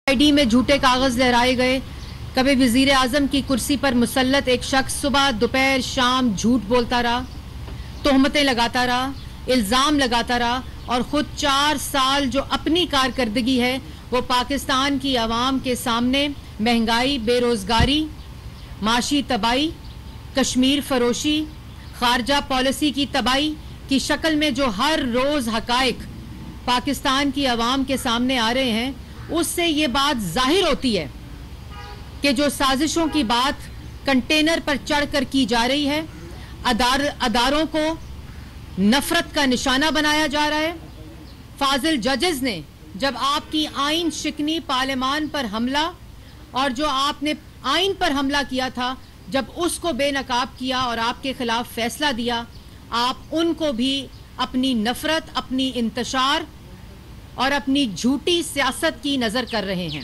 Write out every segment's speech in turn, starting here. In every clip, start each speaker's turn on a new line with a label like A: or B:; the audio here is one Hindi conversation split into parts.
A: आईडी में झूठे कागज लहराए गए। कभी वजीर आजम की कुर्सी पर मुसल्लत एक शख्स सुबह दोपहर शाम झूठ बोलता रहा, तोहमतें लगाता रहा, इल्ज़ाम लगाता रहा और ख़ुद 4 साल जो अपनी कारकर्दगी है वो पाकिस्तान की आवाम के सामने महंगाई, बेरोज़गारी, माशी तबाही, कश्मीर फरोशी, खारजा पॉलिसी की तबाही की शक्ल में जो हर रोज़ हकायक पाकिस्तान की आवाम के सामने आ रहे हैं, उससे ये बात जाहिर होती है कि जो साजिशों की बात कंटेनर पर चढ़कर की जा रही है, अदारों को नफरत का निशाना बनाया जा रहा है। फाजिल जजेस ने जब आपकी आइन शिकनी पार्लियामान पर हमला और जो आपने आइन पर हमला किया था, जब उसको बेनकाब किया और आपके खिलाफ फैसला दिया, आप उनको भी अपनी नफरत, अपनी इंतशार और अपनी झूठी सियासत की नज़र कर रहे हैं।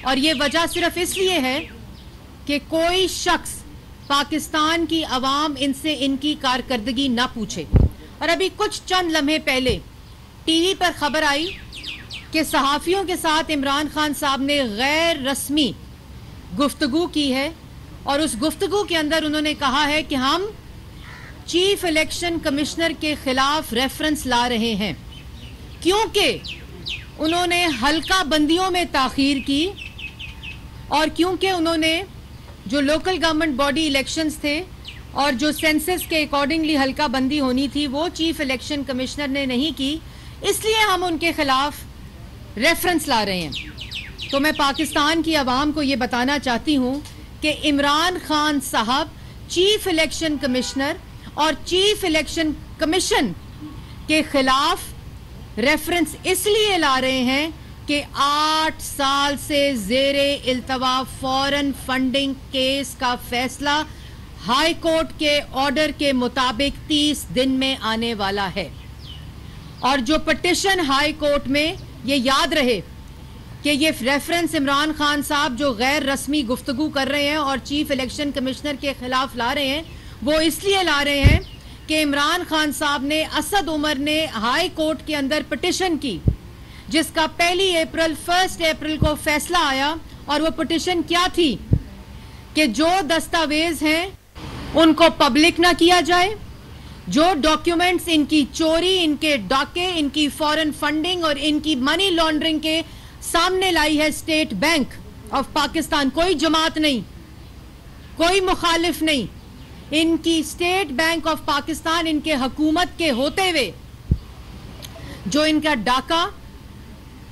A: और ये वजह सिर्फ इसलिए है कि कोई शख्स पाकिस्तान की आवाम इनसे इनकी कारकर्दगी ना पूछे। और अभी कुछ चंद लम्हे पहले टीवी पर खबर आई कि सहाफ़ियों के साथ इमरान खान साहब ने गैर रस्मी गुफ्तगू की है और उस गुफ्तगू के अंदर उन्होंने कहा है कि हम चीफ इलेक्शन कमिश्नर के खिलाफ रेफरेंस ला रहे हैं क्योंकि उन्होंने हल्का बंदियों में ताख़ीर की और क्योंकि उन्होंने जो लोकल गवर्नमेंट बॉडी इलेक्शंस थे और जो सेंसस के अकॉर्डिंगली हल्का बंदी होनी थी वो चीफ इलेक्शन कमिश्नर ने नहीं की, इसलिए हम उनके खिलाफ रेफरेंस ला रहे हैं। तो मैं पाकिस्तान की आवाम को ये बताना चाहती हूँ कि इमरान खान साहब चीफ इलेक्शन कमिश्नर और चीफ इलेक्शन कमीशन के खिलाफ रेफरेंस इसलिए ला रहे हैं कि 8 साल से ज़ेरे इल्तवा फॉरेन फंडिंग केस का फैसला हाई कोर्ट के ऑर्डर के मुताबिक 30 दिन में आने वाला है। और जो पिटिशन हाई कोर्ट में, ये याद रहे कि ये रेफरेंस इमरान खान साहब जो गैर रस्मी गुफ्तगू कर रहे हैं और चीफ इलेक्शन कमिश्नर के खिलाफ ला रहे हैं, वो इसलिए ला रहे हैं कि इमरान खान साहब ने, असद उमर ने हाई कोर्ट के अंदर पिटिशन की जिसका 1 अप्रैल को फैसला आया। और वो पिटिशन क्या थी कि जो दस्तावेज हैं उनको पब्लिक ना किया जाए, जो डॉक्यूमेंट्स इनकी चोरी, इनके डाके, इनकी फॉरेन फंडिंग और इनकी मनी लॉन्ड्रिंग के सामने लाई है स्टेट बैंक ऑफ पाकिस्तान, कोई जमात नहीं, कोई मुखालिफ नहीं, इनकी स्टेट बैंक ऑफ पाकिस्तान, इनके हुकूमत के होते हुए जो इनका डाका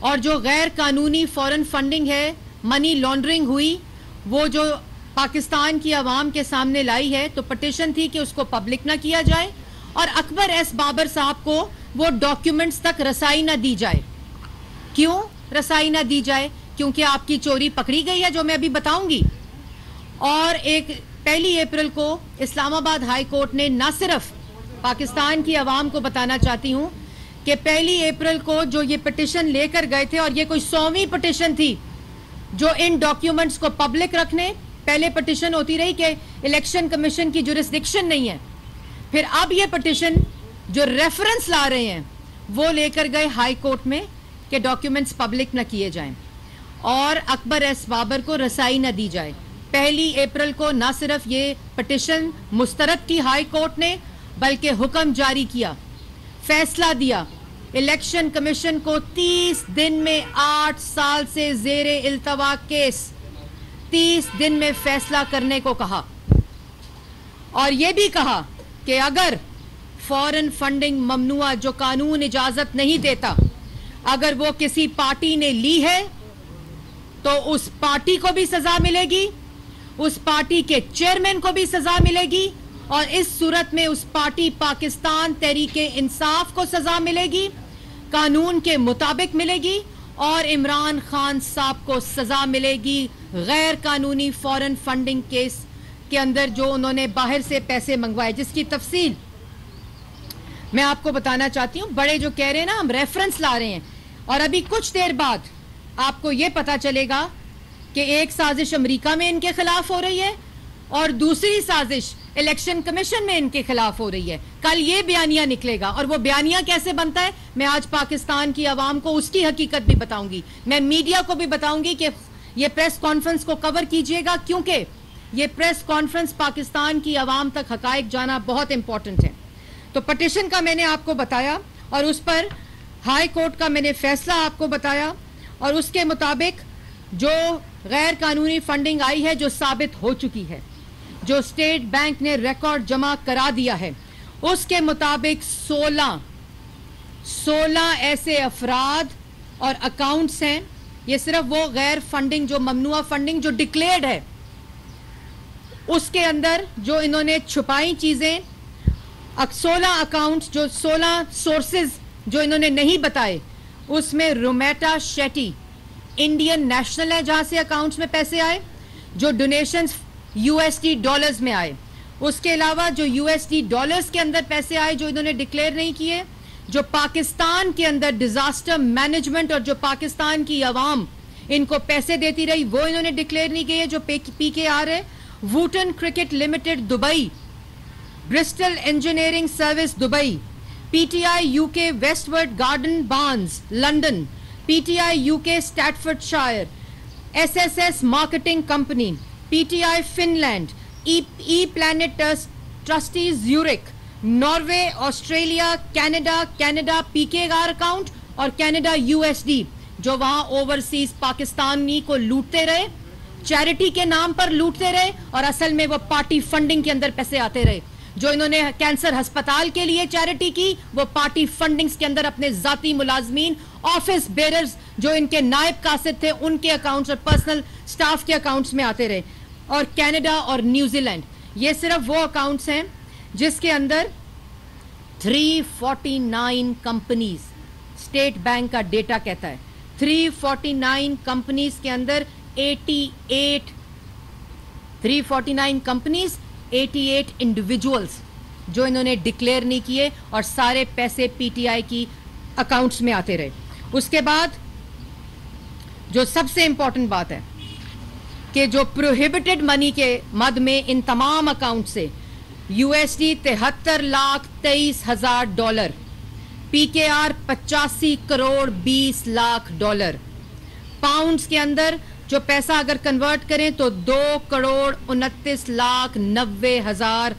A: और जो गैर कानूनी फॉरेन फंडिंग है, मनी लॉन्ड्रिंग हुई, वो जो पाकिस्तान की आवाम के सामने लाई है, तो पिटिशन थी कि उसको पब्लिक ना किया जाए और अकबर एस बाबर साहब को वो डॉक्यूमेंट्स तक रसाई ना दी जाए। क्यों रसाई ना दी जाए? क्योंकि आपकी चोरी पकड़ी गई है, जो मैं अभी बताऊंगी। और 1 अप्रैल को इस्लामाबाद हाई कोर्ट ने ना सिर्फ पाकिस्तान की आवाम को बताना चाहती हूँ कि 1 अप्रैल को जो ये पिटिशन लेकर गए थे, और ये कोई 100वीं पिटिशन थी जो इन डॉक्यूमेंट्स को पब्लिक रखने, पहले पिटिशन होती रही कि इलेक्शन कमीशन की जुरिस्डिक्शन नहीं है, फिर अब ये पिटिशन जो रेफरेंस ला रहे हैं वो लेकर गए हाई कोर्ट में कि डॉक्यूमेंट्स पब्लिक न किए जाएं और अकबर एस बाबर को रसाई न दी जाए। 1 अप्रैल को न सिर्फ ये पिटिशन मुस्तरद की हाई कोर्ट ने, बल्कि हुक्म जारी किया, फैसला दिया, इलेक्शन कमीशन को 30 दिन में 8 साल से ज़ेरे इल्तवा केस 30 दिन में फैसला करने को कहा। और यह भी कहा कि अगर फॉरेन फंडिंग ममनुआ, जो कानून इजाजत नहीं देता, अगर वो किसी पार्टी ने ली है तो उस पार्टी को भी सजा मिलेगी, उस पार्टी के चेयरमैन को भी सजा मिलेगी और इस सूरत में उस पार्टी पाकिस्तान तहरीके इंसाफ को सजा मिलेगी, कानून के मुताबिक मिलेगी और इमरान खान साहब को सजा मिलेगी गैर कानूनी फॉरेन फंडिंग केस के अंदर जो उन्होंने बाहर से पैसे मंगवाए, जिसकी तफसील मैं आपको बताना चाहती हूं। बड़े जो कह रहे हैं ना हम रेफरेंस ला रहे हैं, और अभी कुछ देर बाद आपको यह पता चलेगा कि एक साजिश अमेरिका में इनके खिलाफ हो रही है और दूसरी साजिश इलेक्शन कमीशन में इनके खिलाफ हो रही है। कल ये बयानिया निकलेगा, और वो बयानिया कैसे बनता है मैं आज पाकिस्तान की आवाम को उसकी हकीकत भी बताऊंगी। मैं मीडिया को भी बताऊंगी कि ये प्रेस कॉन्फ्रेंस को कवर कीजिएगा, क्योंकि ये प्रेस कॉन्फ्रेंस पाकिस्तान की आवाम तक हकायक जाना बहुत इंपॉर्टेंट है। तो पिटीशन का मैंने आपको बताया, और उस पर हाई कोर्ट का मैंने फैसला आपको बताया, और उसके मुताबिक जो गैर कानूनी फंडिंग आई है, जो साबित हो चुकी है, जो स्टेट बैंक ने रिकॉर्ड जमा करा दिया है, उसके मुताबिक 16 ऐसे अफराद और अकाउंट्स हैं। ये सिर्फ वो गैर फंडिंग, जो ममनुआ फंडिंग जो डिक्लेयर्ड है, उसके अंदर जो इन्होंने छुपाई चीजें, 16 अकाउंट्स, जो 16 सोर्सेज जो इन्होंने नहीं बताए, उसमें रोमेटा शेट्टी इंडियन नेशनल है जहां से अकाउंट्स में पैसे आए, जो डोनेशंस यूएसडी डॉलर्स में आए। उसके अलावा जो यूएसडी डॉलर्स के अंदर पैसे आए जो इन्होंने डिक्लेयर नहीं किए, जो पाकिस्तान के अंदर डिजास्टर मैनेजमेंट और जो पाकिस्तान की आवाम इनको पैसे देती रही, वो इन्होंने डिक्लेयर नहीं किए, जो पीकेआर है, Wootton cricket limited Dubai, Bristol engineering service Dubai, PTI UK Westward garden Barnes London, PTI UK Staffordshire, SSS marketing company, PTI Finland, E planet trustees यूरिक, Norway, Australia, Canada PKR account, और कनाडा यूएसडी, जो वहां ओवरसीज पाकिस्तानी को लूटते रहे, चैरिटी के नाम पर लूटते रहे, और असल में वो पार्टी फंडिंग के अंदर पैसे आते रहे। जो इन्होंने कैंसर अस्पताल के लिए चैरिटी की, वो पार्टी फंडिंग्स के अंदर अपने जाती मुलाजमीन, ऑफिस बेरर्स जो इनके नायब कासिद थे, उनके अकाउंट्स और पर्सनल स्टाफ के अकाउंट्स में आते रहे। और कनाडा और न्यूजीलैंड, ये सिर्फ वो अकाउंट्स हैं जिसके अंदर 349 कंपनीज, स्टेट बैंक का डेटा कहता है 349 कंपनीज के अंदर 349 कंपनीज 88 इंडिविजुअल्स जो इन्होंने डिक्लेयर नहीं किए, और सारे पैसे पीटीआई की अकाउंट्स में आते रहे। उसके बाद जो सबसे इंपॉर्टेंट बात है कि जो प्रोहिबिटेड मनी के मद में इन तमाम अकाउंट से USD 73,23,000 dollar, PKR 85 crore 20 lakh dollar, pounds के अंदर जो पैसा अगर कन्वर्ट करें तो 2 करोड़ 29 लाख 90 हजार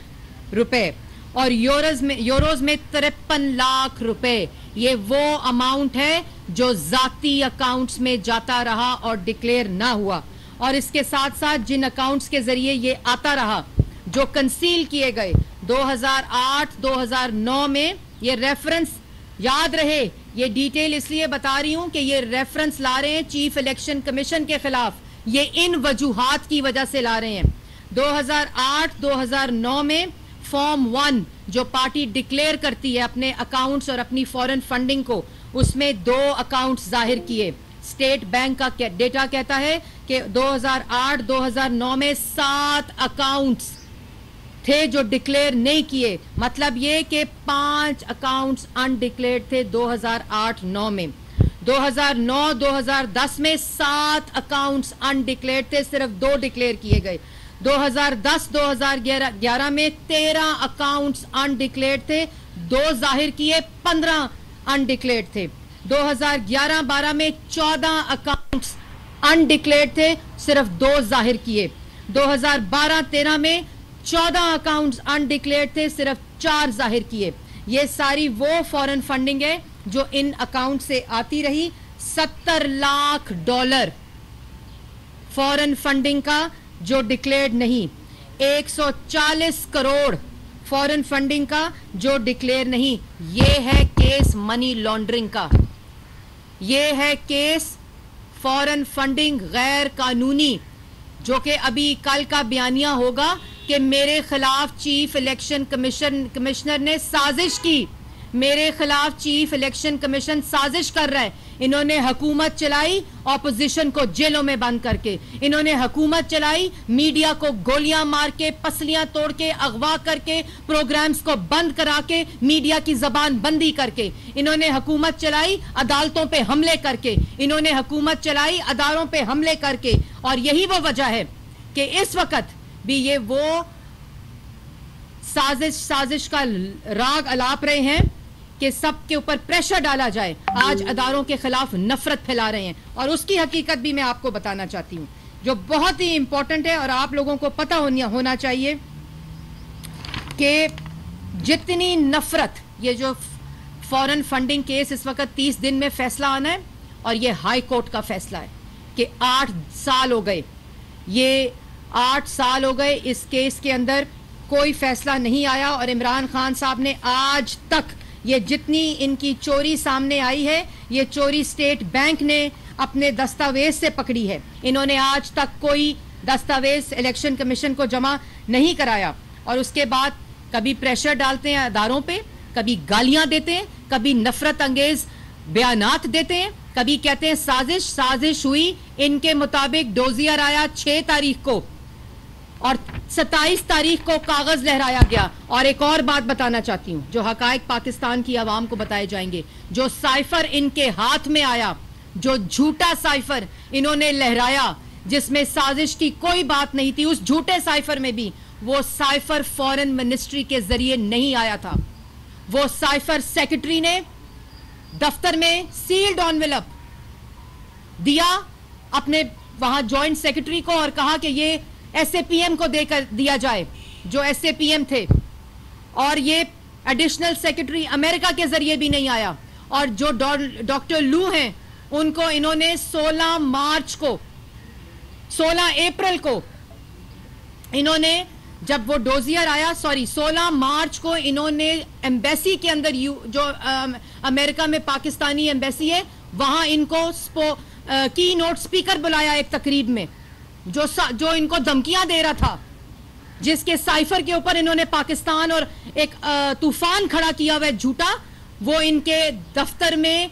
A: रुपए, और यूरोज में 53 लाख रुपए। ये वो अमाउंट है जो जाती अकाउंट्स में जाता रहा और डिक्लेयर ना हुआ, और इसके साथ साथ जिन अकाउंट्स के जरिए ये आता रहा, जो कंसील किए गए 2008-2009 में, ये रेफरेंस याद रहे, ये डिटेल इसलिए बता रही हूं कि ये रेफरेंस ला रहे हैं चीफ इलेक्शन कमीशन के खिलाफ, ये इन वजूहात की वजह से ला रहे हैं। 2008-2009 में फॉर्म 1 जो पार्टी डिक्लेयर करती है अपने अकाउंट्स और अपनी फॉरेन फंडिंग को, उसमें 2 अकाउंट्स जाहिर किए। स्टेट बैंक का डेटा कहता है कि 2008-2009 में 7 अकाउंट्स थे जो डिक्लेयर नहीं किए, मतलब ये कि 5 अकाउंट्स अनडिक्लेयर्ड थे 2008-9 में। 2009-2010 में 7 अकाउंट्स अनडिक्लेयर्ड थे, सिर्फ 2 डिक्लेयर किए गए। 2010-2011 में 13 अकाउंट्स अनडिक्लेयर्ड थे, 2 जाहिर किए, 15 अनडिक्लेयर्ड थे। 2011-12 में 14 अकाउंट्स अनडिक्लेयर्ड थे, सिर्फ 2 जाहिर किए। 2012-13 में 14 अकाउंट्स अनडिक्लेयर्ड थे, सिर्फ 4 जाहिर किए। ये सारी वो फॉरेन फंडिंग है जो इन अकाउंट से आती रही। 70 लाख डॉलर फॉरेन फंडिंग का जो डिक्लेयर्ड नहीं, 140 करोड़ फॉरेन फंडिंग का जो डिक्लेयर नहीं। ये है केस मनी लॉन्ड्रिंग का, ये है केस फॉरेन फंडिंग गैर कानूनी, जो कि अभी कल का बयानिया होगा कि मेरे खिलाफ चीफ इलेक्शन कमिश्नर ने साजिश की, मेरे खिलाफ चीफ इलेक्शन कमीशन साजिश कर रहा है। इन्होंने हुकूमत चलाई ऑपोजिशन को जेलों में बंद करके, इन्होंने हुकूमत चलाई मीडिया को गोलियां मार के, पसलियां तोड़ के, अगवा करके, प्रोग्राम्स को बंद करा के, मीडिया की जबान बंदी करके, इन्होंने हुकूमत चलाई अदालतों पे हमले करके, इन्होंने हुकूमत चलाई अदारों पे हमले करके। और यही वो वजह है कि इस वक्त भी ये वो साजिश साजिश का राग अलाप रहे हैं कि सबके ऊपर प्रेशर डाला जाए, आज अदारों के खिलाफ नफरत फैला रहे हैं। और उसकी हकीकत भी मैं आपको बताना चाहती हूं जो बहुत ही इंपॉर्टेंट है और आप लोगों को पता होना चाहिए कि जितनी नफरत, ये जो फॉरेन फंडिंग केस इस वक्त 30 दिन में फैसला आना है और ये हाई कोर्ट का फैसला है कि 8 साल हो गए, ये 8 साल हो गए इस केस के अंदर कोई फैसला नहीं आया। और इमरान खान साहब ने आज तक ये जितनी इनकी चोरी सामने आई है, ये चोरी स्टेट बैंक ने अपने दस्तावेज से पकड़ी है। इन्होंने आज तक कोई दस्तावेज इलेक्शन कमीशन को जमा नहीं कराया और उसके बाद कभी प्रेशर डालते हैं अदारों पे, कभी गालियां देते हैं, कभी नफरत अंगेज बयानात देते हैं, कभी कहते हैं साजिश हुई। इनके मुताबिक डोजियर आया 6 तारीख को और 27 तारीख को कागज लहराया गया। और एक और बात बताना चाहती हूं जो हकायक पाकिस्तान की आवाम को बताए जाएंगे, जो साइफर इनके हाथ में आया, जो झूठा साइफर इन्होंने लहराया जिसमें साजिश की कोई बात नहीं थी, उस झूठे साइफर में भी वो साइफर फॉरेन मिनिस्ट्री के जरिए नहीं आया था। वो साइफर सेक्रेटरी ने दफ्तर में सील्ड एनवेलप दिया अपने वहां जॉइंट सेक्रेटरी को और कहा कि ये एसएपीएम को देकर दिया जाए, जो एसएपीएम थे। और ये एडिशनल सेक्रेटरी अमेरिका के जरिए भी नहीं आया। और जो डॉक्टर लू हैं उनको इन्होंने 16 अप्रैल को इन्होंने, जब वो डोजियर आया, 16 मार्च को इन्होंने एम्बेसी के अंदर जो अमेरिका में पाकिस्तानी एम्बेसी है वहां इनको की नोट स्पीकर बुलाया एक तकरीब में, जो इनको धमकियां दे रहा था, जिसके साइफर के ऊपर इन्होंने पाकिस्तान और एक तूफान खड़ा किया हुआ झूठा। वो इनके दफ्तर में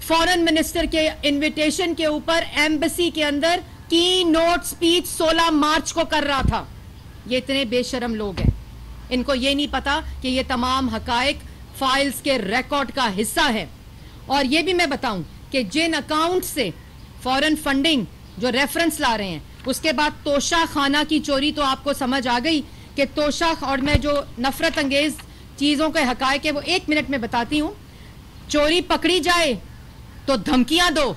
A: फॉरेन मिनिस्टर के इनविटेशन के ऊपर एम्बेसी के अंदर की नोट स्पीच 16 मार्च को कर रहा था। ये इतने बेशरम लोग हैं, इनको ये नहीं पता कि ये तमाम हकायक फाइल्स के रिकॉर्ड का हिस्सा है। और ये भी मैं बताऊं कि जिन अकाउंट से फॉरेन फंडिंग जो रेफरेंस ला रहे हैं, उसके बाद तोशा खाना की चोरी, तो आपको समझ आ गई कि तोशा, और मैं जो नफरत अंगेज चीजों के हकायक है वो 1 मिनट में बताती हूं। चोरी पकड़ी जाए तो धमकियां दो,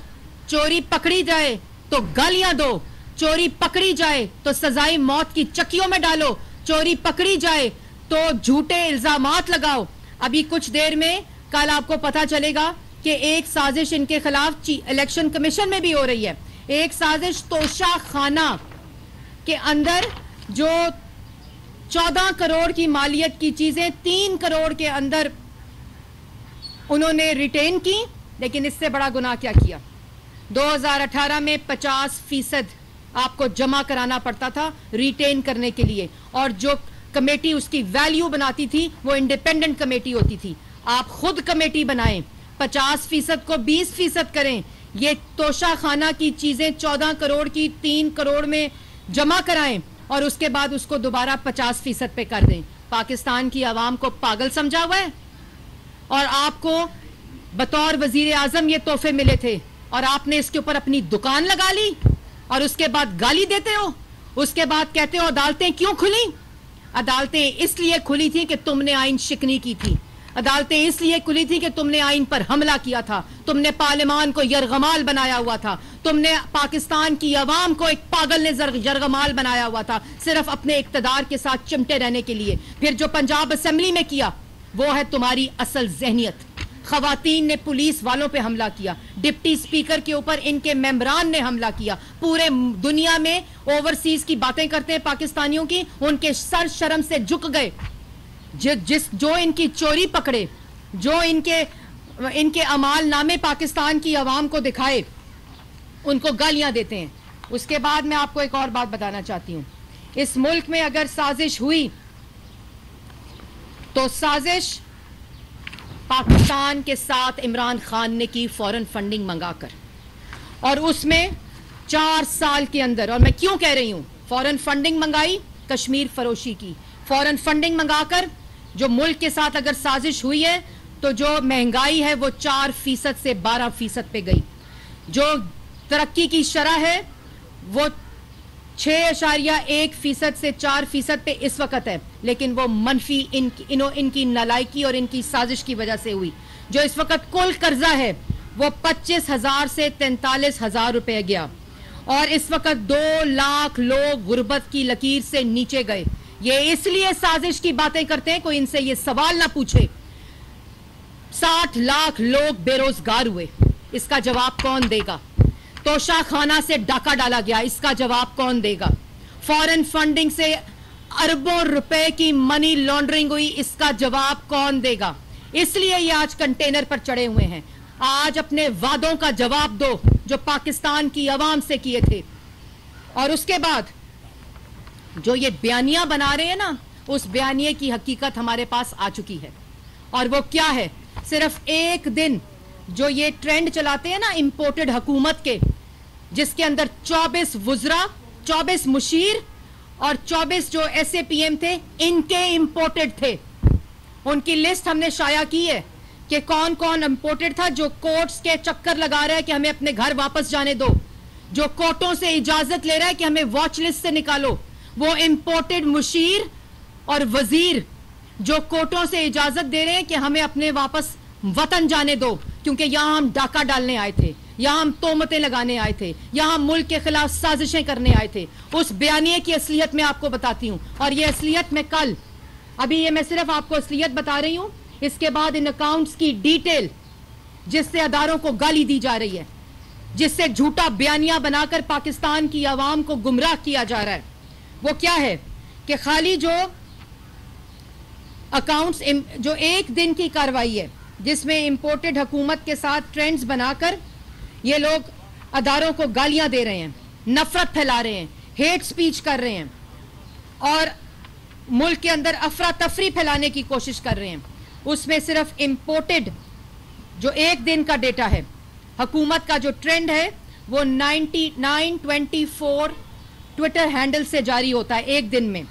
A: चोरी पकड़ी जाए तो गालियां दो, चोरी पकड़ी जाए तो सजाई मौत की चक्कियों में डालो, चोरी पकड़ी जाए तो झूठे इल्जामात लगाओ। अभी कुछ देर में कल आपको पता चलेगा कि एक साजिश इनके खिलाफ इलेक्शन कमीशन में भी हो रही है। एक साजिश तोशा खाना के अंदर जो 14 करोड़ की मालियत की चीजें 3 करोड़ के अंदर उन्होंने रिटेन की। लेकिन इससे बड़ा गुनाह क्या किया, 2018 में 50% आपको जमा कराना पड़ता था रिटेन करने के लिए, और जो कमेटी उसकी वैल्यू बनाती थी वो इंडिपेंडेंट कमेटी होती थी। आप खुद कमेटी बनाएं, 50% को 20% करें, ये तोशा खाना की चीजें 14 करोड़ की 3 करोड़ में जमा कराएं और उसके बाद उसको दोबारा 50% पे कर दें। पाकिस्तान की आवाम को पागल समझा हुआ है। और आपको बतौर वजीर आजम ये तोहफे मिले थे और आपने इसके ऊपर अपनी दुकान लगा ली और उसके बाद गाली देते हो, उसके बाद कहते हो अदालतें क्यों खुली। अदालतें इसलिए खुली थी कि तुमने आइन शिकनी की थी, अदालतें इसलिए खुली थी कि तुमने आइन पर हमला किया था, तुमने पार्लियामान को यरगमाल बनाया हुआ था, तुमने पाकिस्तान की आवाम को एक पागल ने यरगमाल बनाया हुआ था सिर्फ अपने इक्तदार के साथ चिमटे रहने के लिए। फिर जो पंजाब असेंबली में किया वो है तुम्हारी असल जहनियत। खवातीन ने पुलिस वालों पे हमला किया, डिप्टी स्पीकर के ऊपर इनके मेंबरान ने हमला किया। पूरे दुनिया में ओवरसीज की बातें करते हैं पाकिस्तानियों की, उनके सर शर्म से झुक गए। जो इनकी चोरी पकड़े, जो इनके अमाल नामे पाकिस्तान की आवाम को दिखाए, उनको गालियां देते हैं। उसके बाद मैं आपको एक और बात बताना चाहती हूं, इस मुल्क में अगर साजिश हुई तो साजिश पाकिस्तान के साथ इमरान खान ने की फॉरेन फंडिंग मंगाकर, और उसमें 4 साल के अंदर, और मैं क्यों कह रही हूं फॉरेन फंडिंग मंगाई, कश्मीर फरोशी की फॉरेन फंडिंग मंगाकर जो मुल्क के साथ अगर साजिश हुई है तो जो महंगाई है वो 4% से 12% पे गई, जो तरक्की की शरह है वो 6.1% से 4% पे इस वक्त है, लेकिन वो मनफी इनकी नालायकी और इनकी साजिश की वजह से हुई। जो इस वक्त कुल कर्जा है वो 25,000 से 43,000 रुपए गया, और इस वक्त 2 लाख लोग गुर्बत की लकीर से नीचे गए। ये इसलिए साजिश की बातें करते हैं, कोई इनसे ये सवाल ना पूछे। 60 लाख लोग बेरोजगार हुए, इसका जवाब कौन देगा? तोशाखाना से डाका डाला गया, इसका जवाब कौन देगा? फॉरेन फंडिंग से अरबों रुपए की मनी लॉन्ड्रिंग हुई, इसका जवाब कौन देगा? इसलिए ये आज कंटेनर पर चढ़े हुए हैं। आज अपने वादों का जवाब दो जो पाकिस्तान की आवाम से किए थे। और उसके बाद जो ये बयानिया बना रहे हैं ना, उस बयानिए की हकीकत हमारे पास आ चुकी है। और वो क्या है? सिर्फ एक दिन जो ये ट्रेंड चलाते हैं ना इंपोर्टेड हुकूमत के, जिसके अंदर 24 वुज़रा, 24 मुशीर और 24 जो SAPM थे, इनके इंपोर्टेड थे। उनकी लिस्ट हमने शाया की है कि कौन कौन इंपोर्टेड था, जो कोर्ट्स के चक्कर लगा रहा है कि हमें अपने घर वापस जाने दो, जो कोर्टों से इजाजत ले रहा है कि हमें वॉच लिस्ट से निकालो। वो इंपोर्टेड मुशीर और वजीर जो कोर्टों से इजाजत दे रहे हैं कि हमें अपने वापस वतन जाने दो, क्योंकि यहां हम डाका डालने आए थे, यहां हम तोहमतें लगाने आए थे, यहां हम मुल्क के खिलाफ साजिशें करने आए थे। उस बयानिए की असलियत मैं आपको बताती हूं, और ये असलियत मैं कल, अभी ये मैं सिर्फ आपको असलियत बता रही हूं। इसके बाद इन अकाउंट्स की डिटेल, जिससे अदारों को गाली दी जा रही है, जिससे झूठा बयानिया बनाकर पाकिस्तान की आवाम को गुमराह किया जा रहा है, वो क्या है कि खाली जो अकाउंट्स, जो एक दिन की कार्रवाई है जिसमें इंपोर्टेड हुकूमत के साथ ट्रेंड्स बनाकर ये लोग अदारों को गालियां दे रहे हैं, नफरत फैला रहे हैं, हेट स्पीच कर रहे हैं और मुल्क के अंदर अफरा तफरी फैलाने की कोशिश कर रहे हैं। उसमें सिर्फ इंपोर्टेड जो एक दिन का डेटा है, हुकूमत का जो ट्रेंड है, वो 9924 ट्विटर हैंडल से जारी होता है एक दिन में,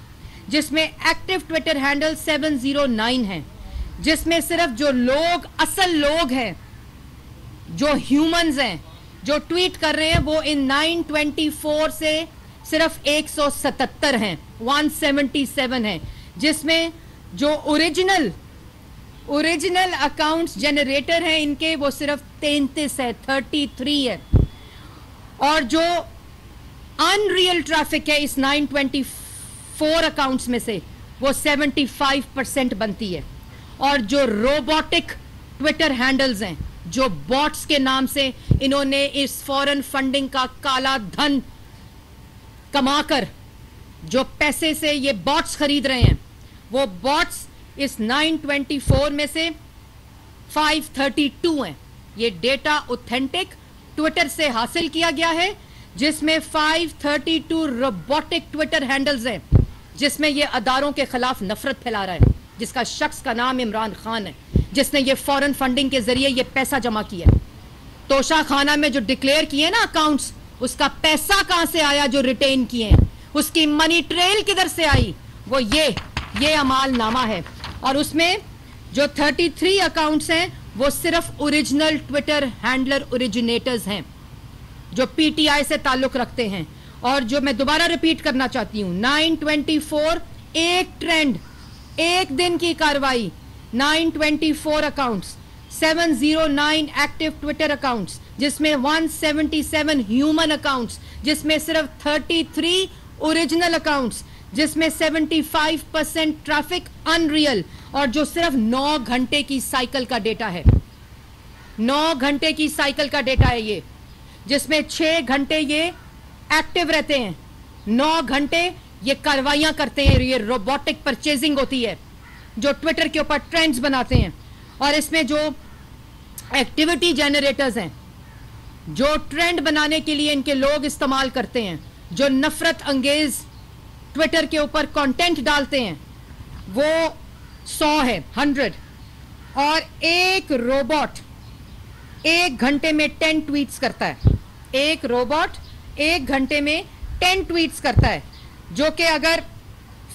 A: जिसमें एक्टिव ट्विटर हैंडल 709 है, जिसमें सिर्फ जो लोग, असल लोग हैं, जो ह्यूमंस हैं, जो ट्वीट कर रहे हैं, वो इन 924 से सिर्फ 177 हैं, 177 हैं, जिसमें जो ओरिजिनल अकाउंट्स जनरेटर हैं इनके, वो सिर्फ 33 है, 33 है। और जो अनरियल ट्रैफिक है इस 924 अकाउंट्स में से, वो 75% बनती है। और जो रोबोटिक ट्विटर हैंडल्स हैं, जो बॉट्स के नाम से इन्होंने इस फॉरेन फंडिंग का काला धन कमाकर जो पैसे से ये बॉट्स खरीद रहे हैं, वो बॉट्स इस 924 में से 532 हैं। ये डेटा ऑथेंटिक ट्विटर से हासिल किया गया है, जिसमें 532 रोबोटिक ट्विटर हैंडल्स हैं, जिसमें ये अदारों के खिलाफ नफरत फैला रहा है, जिसका शख्स का नाम इमरान खान है, जिसने ये फॉरेन फंडिंग के जरिए ये पैसा जमा किया। तोशाखाना में जो डिक्लेयर किए ना अकाउंट्स, उसका पैसा कहां से आया जो रिटेन किए हैं, उसकी मनी ट्रेल किधर से आई, वो ये अमाल नामा है। और उसमें जो 33 अकाउंट्स हैं, वो सिर्फ ओरिजिनल ट्विटर हैंडलर ओरिजिनेटर्स हैं, जो PTI से ताल्लुक रखते हैं। और जो मैं दोबारा रिपीट करना चाहती हूं, 924 एक ट्रेंड, एक दिन की कार्रवाई, 924 अकाउंट्स, 709 एक्टिव ट्विटर अकाउंट्स, जिसमें 177 ह्यूमन अकाउंट्स, जिसमें सिर्फ 33 ओरिजिनल अकाउंट्स, जिसमें 75% ट्रैफिक अनरियल, और जो सिर्फ 9 घंटे की साइकिल का डेटा है। 9 घंटे की साइकिल का डेटा है ये, जिसमें 6 घंटे ये एक्टिव रहते हैं, 9 घंटे ये कार्रवाइयां करते हैं, ये रोबोटिक परचेजिंग होती है, जो ट्विटर के ऊपर ट्रेंड्स बनाते हैं। और इसमें जो एक्टिविटी जनरेटर्स हैं, जो ट्रेंड बनाने के लिए इनके लोग इस्तेमाल करते हैं, जो नफरत अंगेज ट्विटर के ऊपर कंटेंट डालते हैं, वो 100 है, 100। और एक रोबोट एक घंटे में 10 ट्वीट्स करता है, एक रोबोट एक घंटे में 10 ट्वीट्स करता है, जो कि अगर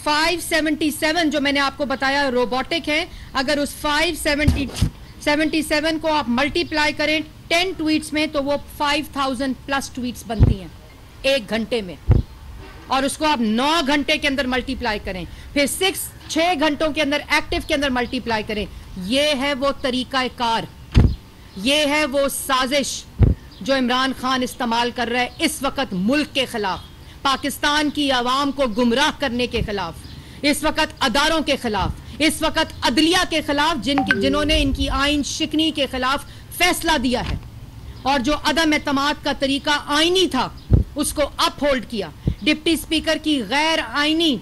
A: 577 जो मैंने आपको बताया रोबोटिक है, अगर उस 577 को आप मल्टीप्लाई करें 10 ट्वीट्स में, तो वो 5000 प्लस ट्वीट्स बनती हैं एक घंटे में। और उसको आप 9 घंटे के अंदर मल्टीप्लाई करें, फिर 6 घंटों के अंदर एक्टिव के अंदर मल्टीप्लाई करें। ये है वो तरीका कार, ये है वो साजिश जो इमरान खान इस्तेमाल कर रहा है इस वक्त मुल्क के खिलाफ, पाकिस्तान की आवाम को गुमराह करने के खिलाफ, इस वक्त अदारों के खिलाफ, इस वक्त अदलिया के खिलाफ, जिन्होंने इनकी आइन शिकनी के खिलाफ फैसला दिया है और जो अदम एतमाद का तरीका आईनी था उसको अपहोल्ड किया, डिप्टी स्पीकर की गैर आईनी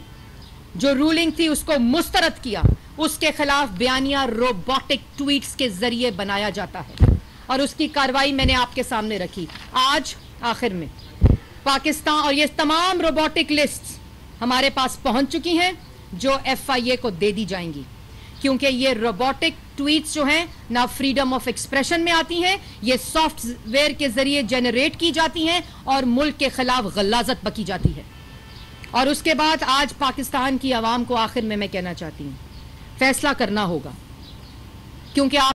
A: जो रूलिंग थी उसको मुस्तरद किया, उसके खिलाफ बयानिया रोबोटिक ट्वीट्स के जरिए बनाया जाता है और उसकी कार्रवाई मैंने आपके सामने रखी। आज आखिर में पाकिस्तान और ये तमाम रोबोटिक लिस्ट्स हमारे पास पहुंच चुकी हैं जो FIA को दे दी जाएंगी, क्योंकि ये रोबोटिक ट्वीट्स जो हैं ना फ्रीडम ऑफ एक्सप्रेशन में आती हैं, ये सॉफ्टवेयर के जरिए जनरेट की जाती हैं और मुल्क के खिलाफ गलाजत बकी जाती है। और उसके बाद आज पाकिस्तान की आवाम को आखिर में मैं कहना चाहती हूं, फैसला करना होगा, क्योंकि आप